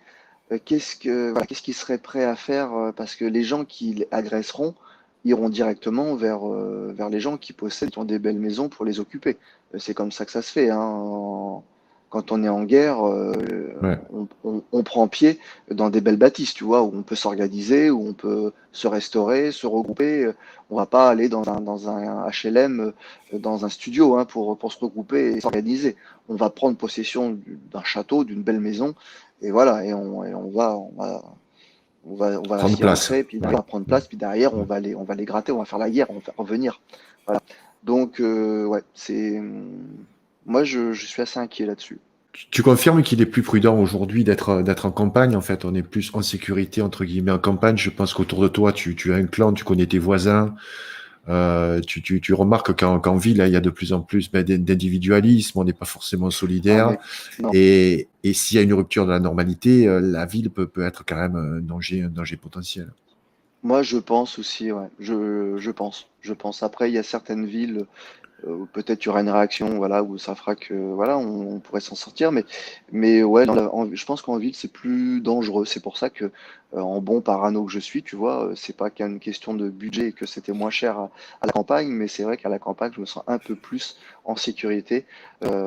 qu'est-ce qu'ils seraient prêts à faire parce que les gens qui agresseront iront directement vers les gens qui possèdent, qui ont des belles maisons pour les occuper. C'est comme ça que ça se fait. Hein. Quand on est en guerre, Ouais. on prend pied dans des belles bâtisses, tu vois, où on peut s'organiser, où on peut se restaurer, se regrouper. On va pas aller dans un HLM, dans un studio hein, pour se regrouper et s'organiser. On va prendre possession d'un château, d'une belle maison et voilà, et on va Prendre s'y place. rentrer, puis Ouais. derrière, on va prendre place, puis derrière, Ouais. on va les gratter, on va faire la guerre, on va faire revenir. Voilà. Donc, ouais, moi, je suis assez inquiet là-dessus. Tu confirmes qu'il est plus prudent aujourd'hui d'être en campagne, en fait, on est plus en sécurité, entre guillemets, en campagne. Je pense qu'autour de toi, tu as un clan, tu connais tes voisins. Tu remarques qu'en ville, hein, il y a de plus en plus d'individualisme, on n'est pas forcément Ah, solidaire. mais non. Et s'il y a une rupture de la normalité, la ville peut être quand même un danger potentiel. Moi, je pense aussi, ouais. Je pense. Je pense. Après, il y a certaines villes. peut-être il y aura une réaction, voilà, où ça fera que, voilà, on pourrait s'en sortir. Mais ouais, je pense qu'en ville, c'est plus dangereux. C'est pour ça que, en bon parano que je suis, tu vois, c'est pas qu'une question de budget et que c'était moins cher à la campagne, mais c'est vrai qu'à la campagne, je me sens un peu plus en sécurité,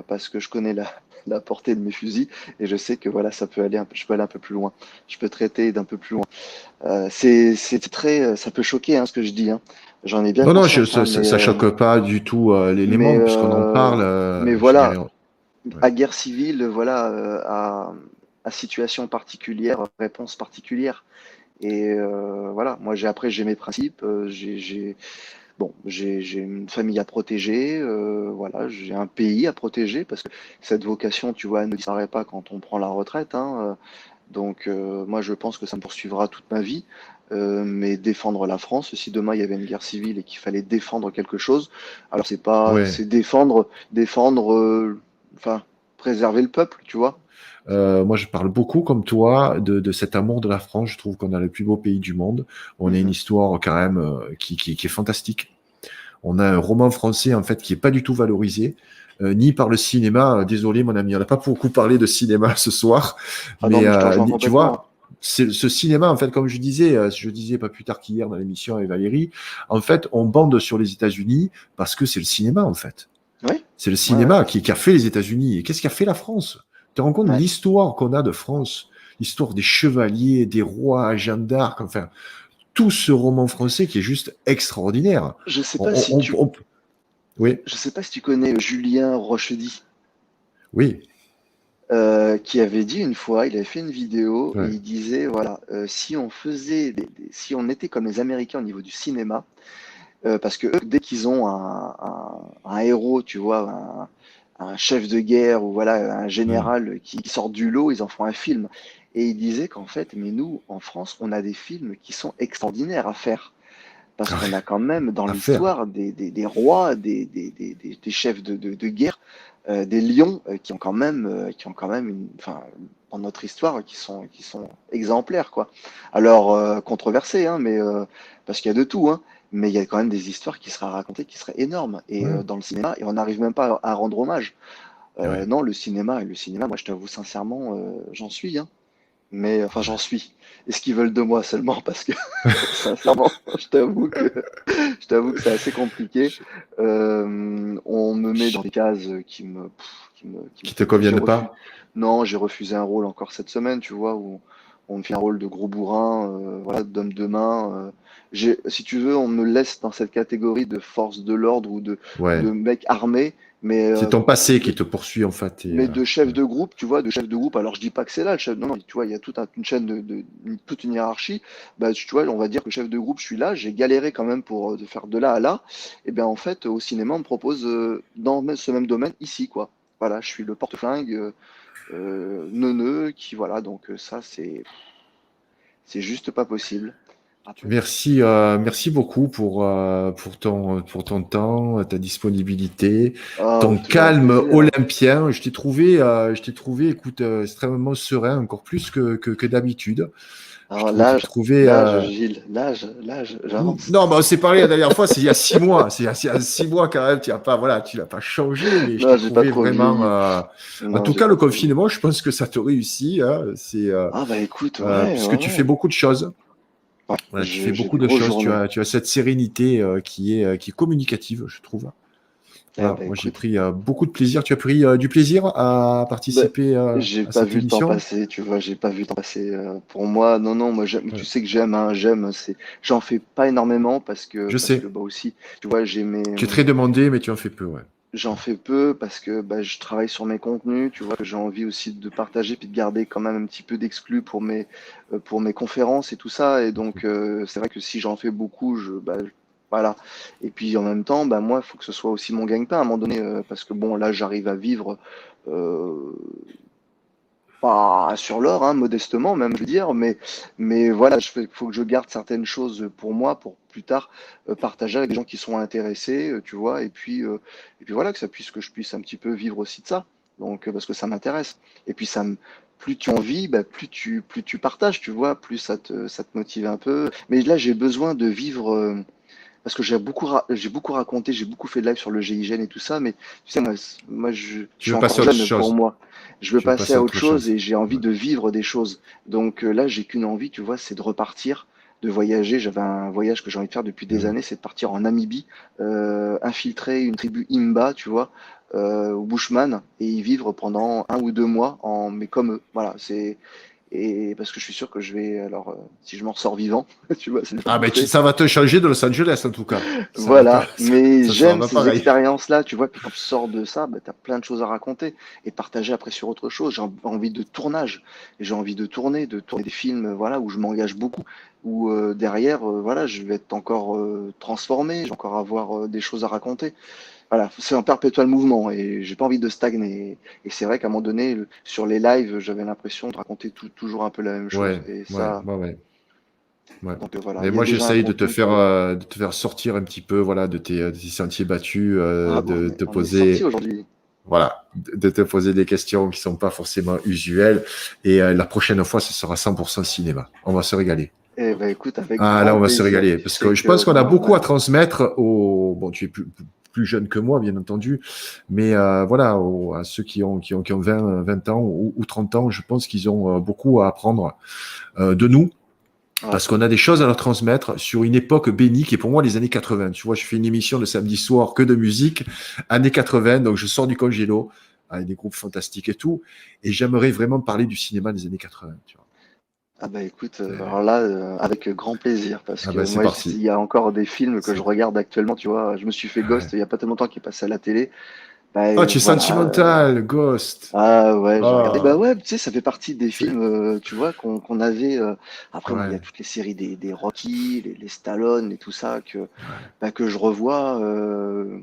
parce que je connais la portée de mes fusils et je sais que voilà, je peux aller un peu plus loin. Je peux traiter d'un peu plus loin. C'est très, ça peut choquer, hein, ce que je dis, hein. J'en ai bien Non, non, conscience, hein, ça choque pas du tout mais, l'élément, puisqu'on en euh, parle, mais je voilà, dirais. Ouais. à guerre civile, voilà, à situation particulière, réponse particulière. Et voilà, moi j'ai mes principes, bon, j'ai une famille à protéger, voilà, j'ai un pays à protéger parce que cette vocation, tu vois, elle ne disparaît pas quand on prend la retraite, hein. Donc moi je pense que ça me poursuivra toute ma vie. Mais défendre la France, si demain il y avait une guerre civile et qu'il fallait défendre quelque chose, alors Ouais. c'est défendre, enfin, préserver le peuple, tu vois. Moi, je parle beaucoup, comme toi, de cet amour de la France. Je trouve qu'on a le plus beau pays du monde. On a une Mhm. histoire quand même qui est fantastique. On a un roman français en fait qui est pas du tout valorisé, ni par le cinéma. Désolé, mon ami, on n'a pas beaucoup parlé de cinéma ce soir, Ah non, mais mais je te rejoins tu complètement, hein. vois, ce cinéma en fait, comme je disais pas plus tard qu'hier dans l'émission avec Valérie, en fait, on bande sur les États-Unis parce que c'est le cinéma en fait. Oui, C'est le ouais, ouais, cinéma qui a fait les États-Unis. Et qu'est-ce qui a fait la France? Tu te rends compte de ouais. l'histoire qu'on a de France, l'histoire des chevaliers, des rois, Jeanne d'Arc, enfin, tout ce roman français qui est juste extraordinaire. Je sais pas On- si on- tu, on- oui, je sais pas si tu connais Julien Rochedy, oui, qui avait dit une fois, il avait fait une vidéo et ouais, il disait, voilà, si on faisait, si on était comme les Américains au niveau du cinéma, parce que eux, dès qu'ils ont un héros, tu vois, un chef de guerre ou voilà, un ouais, général qui sort du lot, ils en font un film. Et il disait qu'en fait, mais nous, en France, on a des films qui sont extraordinaires à faire. Parce qu'on a quand même dans à faire. l'histoire des rois, des chefs de guerre, des lions qui ont quand même enfin, dans notre histoire, qui sont exemplaires, quoi. Alors, controversés, hein, mais parce qu'il y a de tout, hein, mais il y a quand même des histoires qui seraient racontées, qui seraient énormes, et Ouais, dans le cinéma, et on n'arrive même pas à rendre hommage. ouais. Non, le cinéma, moi, je t'avoue sincèrement, j'en suis, hein, mais enfin, j'en suis. Est-ce qu'ils veulent de moi seulement parce que, sincèrement, je t'avoue que c'est assez compliqué. On me met dans des cases qui me Qui te fait peur. conviennent pas? Non, j'ai refusé un rôle encore cette semaine, tu vois, où on me fait un rôle de gros bourrin, voilà, d'homme de main. Si tu veux, on me laisse dans cette catégorie de force de l'ordre ou de Ouais. mec armé, mais C'est ton passé qui te poursuit en fait. mais de chef de groupe, tu vois, de chef de groupe. Alors je dis pas que c'est là le chef, non, non, tu vois, il y a une chaîne toute une hiérarchie. Bah, tu vois, on va dire que chef de groupe, je suis là, j'ai galéré quand même pour de faire de là à là. Et bien en fait, au cinéma, on me propose dans ce même domaine ici, quoi. Voilà, je suis le porte-flingue neuneux qui, voilà, donc ça, c'est juste pas possible. Après, Merci, merci beaucoup pour ton temps, ta disponibilité, ah, ton toujours un calme plaisir, hein. olympien. Je t'ai trouvé, écoute, extrêmement serein, encore plus que d'habitude. Alors Je t'ai trouvé. Gilles, j'avance. Non, mais on s'est parlé la dernière fois, c'est il y a 6 mois. Il y a 6 mois quand même. Tu n'as pas, voilà, tu n'as pas changé, mais je t'ai Non, j'ai pas trouvé trop vraiment. vieilli. En Non, tout j'ai cas, pas le trop vieilli. confinement, je pense que ça te réussit, hein. Ah bah écoute, ouais, ouais, Puisque tu fais ouais. beaucoup de choses. Ouais, Voilà, tu fais j'ai beaucoup des de grosses choses. journées. Tu as cette sérénité qui est communicative, je trouve. Eh Voilà, ben moi, j'ai écoute, pris beaucoup de plaisir. Tu as pris du plaisir à ben, participer j'ai à pas cette vu le temps émission? passer, tu vois, j'ai pas vu le temps passer. Pour moi, non, non, moi j'aime, tu Ouais. sais que j'aime, hein, j'aime, j'en fais pas énormément Je parce que sais. bah aussi, tu vois, Tu es très demandé, mais tu en fais peu, ouais. j'en fais peu parce que bah, je travaille sur mes contenus, tu vois, que j'ai envie aussi de partager puis de garder quand même un petit peu d'exclus pour mes conférences et tout ça. Et donc, c'est vrai que si j'en fais beaucoup, voilà. Et puis en même temps, bah, moi, il faut que ce soit aussi mon gagne-pain à un moment donné, parce que bon, là, j'arrive à vivre euh, pas sur l'or, hein, modestement même, je veux dire, mais voilà, faut que je garde certaines choses pour moi, pour plus tard partager avec des gens qui sont intéressés, tu vois, et puis voilà, que je puisse un petit peu vivre aussi de ça, donc parce que ça m'intéresse. Et puis plus tu en vis, bah, plus tu partages, tu vois, plus ça te motive un peu. Mais là, j'ai besoin de vivre. parce que j'ai beaucoup raconté, j'ai beaucoup fait de live sur le GIGN et tout ça, mais tu sais, moi je Tu suis veux passer encore à autre jeune pour chose. moi. Je veux Tu veux passer passer à à autre autre chose chose. et j'ai envie Ouais. de vivre des choses. Donc là, j'ai qu'une envie, tu vois, c'est de repartir, de voyager. J'avais un voyage que j'ai envie de faire depuis Eh des oui. années, c'est de partir en Namibie, infiltrer une tribu Imba, tu vois, au Bushman, et y vivre pendant 1 ou 2 mois, mais comme eux. Voilà, et parce que je suis sûr que je vais, alors, si je m'en ressors vivant, tu vois, c'est déjà Ah ben bouffé. ça va te changer de Los Angeles en tout cas. Ça va pas, Voilà, mais ça sera j'aime pas ces pareil. expériences-là, tu vois, puis quand tu sors de ça, bah, tu as plein de choses à raconter et partager après sur autre chose. J'ai envie de tournage, j'ai envie de tourner des films, voilà, où je m'engage beaucoup, où derrière, voilà, je vais être encore transformé, je vais encore avoir des choses à raconter. Voilà, c'est un perpétuel mouvement et j'ai pas envie de stagner. Et c'est vrai qu'à un moment donné, sur les lives, j'avais l'impression de raconter toujours un peu la même chose. Ouais, Et ouais, ça, ouais, ouais. Ouais. donc voilà, Mais il y a moi, déjà un j'essaye contenu de te faire sortir un petit peu, voilà, de tes sentiers battus, ah bon, de te on est sorti poser, aujourd'hui. voilà, de te poser des questions qui sont pas forcément usuelles. Et la prochaine fois, ce sera 100% cinéma. On va se régaler. Eh ben écoute, avec Ah, là, grand on va se plaisir. régaler Tu parce sais que je que pense qu'on a moi, beaucoup à ouais. transmettre aux. Bon, tu es plus jeune que moi, bien entendu, mais voilà, à ceux qui ont 20 ans ou 30 ans, je pense qu'ils ont beaucoup à apprendre de nous Ouais. parce qu'on a des choses à leur transmettre sur une époque bénie qui est pour moi les années 80. Tu vois, je fais une émission le samedi soir que de musique, années 80, donc je sors du congélo avec des groupes fantastiques et tout, et j'aimerais vraiment parler du cinéma des années 80. Tu vois. Ah bah écoute, alors C'est- là, avec grand plaisir, parce Ah que ben c'est moi, parti. il y a encore des films que je C'est- regarde actuellement, tu vois. Je me suis fait Ghost ouais. il y a pas tellement longtemps qui est passé à la télé. Bah Ah, tu es voilà. sentimental, Ghost. Ah ouais, j'ai regardé. Bah Ah, ouais, tu sais, ça fait partie des c'est... films, tu vois, qu'on avait. Après, moi, il y a Ouais, toutes les séries des Rocky, les Stallone et tout ça ouais. que je revois.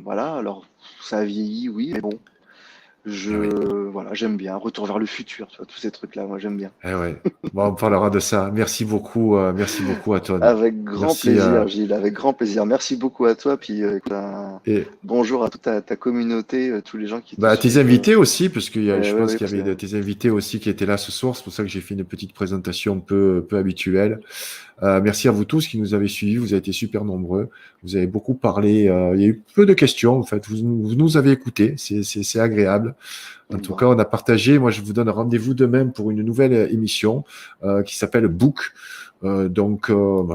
Voilà, alors ça a vieilli, oui, mais bon. Eh oui, Voilà, j'aime bien. Retour vers le futur, tu vois, tous ces trucs-là, moi j'aime bien. eh ouais. Bon, on parlera de ça. Merci beaucoup, Aton. Avec grand Merci. plaisir, Gilles, avec grand plaisir. Merci beaucoup à toi, puis écoute, Et bonjour à toute ta communauté, tous les gens qui te bah, tes suivent. invités aussi, parce je Oui, pense oui, qu'il y parce que avait tes invités aussi qui étaient là ce soir. C'est pour ça que j'ai fait une petite présentation peu habituelle. Merci à vous tous qui nous avez suivis. Vous avez été super nombreux. Vous avez beaucoup parlé. Il y a eu peu de questions. En fait, vous nous avez écoutés. C'est agréable. En tout cas, bon, on a partagé. Moi, je vous donne rendez-vous demain pour une nouvelle émission qui s'appelle Book. Bah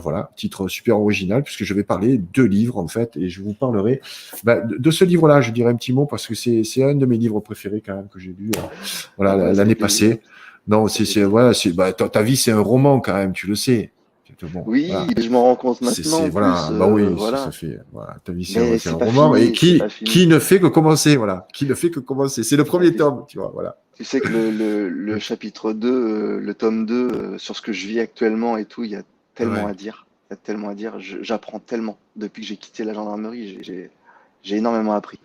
voilà, titre super original puisque je vais parler de livres en fait et je vous parlerai de ce livre-là. Je dirai un petit mot parce que c'est un de mes livres préférés quand même que j'ai lu ah voilà bah, ça fait l'année plaisir, passée. Non, ça fait c'est plaisir. voilà, ta vie c'est un roman quand même, tu le sais. Bon, Oui, voilà. mais je m'en rends compte maintenant C'est en plus, voilà, bah oui, ça voilà. fait voilà, ta vie Mais c'est un c'est pas roman et fini, c'est pas fini. qui ne fait que commencer, voilà, qui ne fait que commencer. C'est le Ah, premier tome, tu vois, voilà. tu sais que le chapitre 2, le tome 2, sur ce que je vis actuellement et tout, il y a tellement à Ouais, dire. Il y a tellement à dire. J'apprends tellement. Depuis que j'ai quitté la gendarmerie, j'ai énormément appris.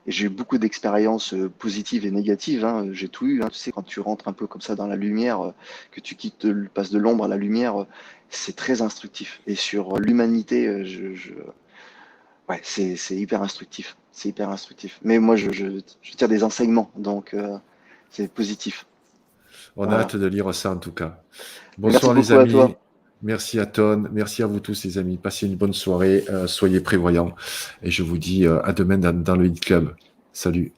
Et j'ai eu beaucoup d'expériences positives et négatives, hein. J'ai tout eu, hein. Tu sais, quand tu rentres un peu comme ça dans la lumière, que tu quittes, passes de l'ombre à la lumière, c'est très instructif. Et sur l'humanité, ouais, c'est hyper instructif. C'est hyper instructif. Mais moi, je tire des enseignements, donc c'est positif. on a Voilà. hâte de lire ça en tout cas. Mais merci Bonsoir les beaucoup à amis. toi. Merci à Ton, merci à vous tous les amis. Passez une bonne soirée, soyez prévoyants et je vous dis à demain dans le Hit Club. Salut.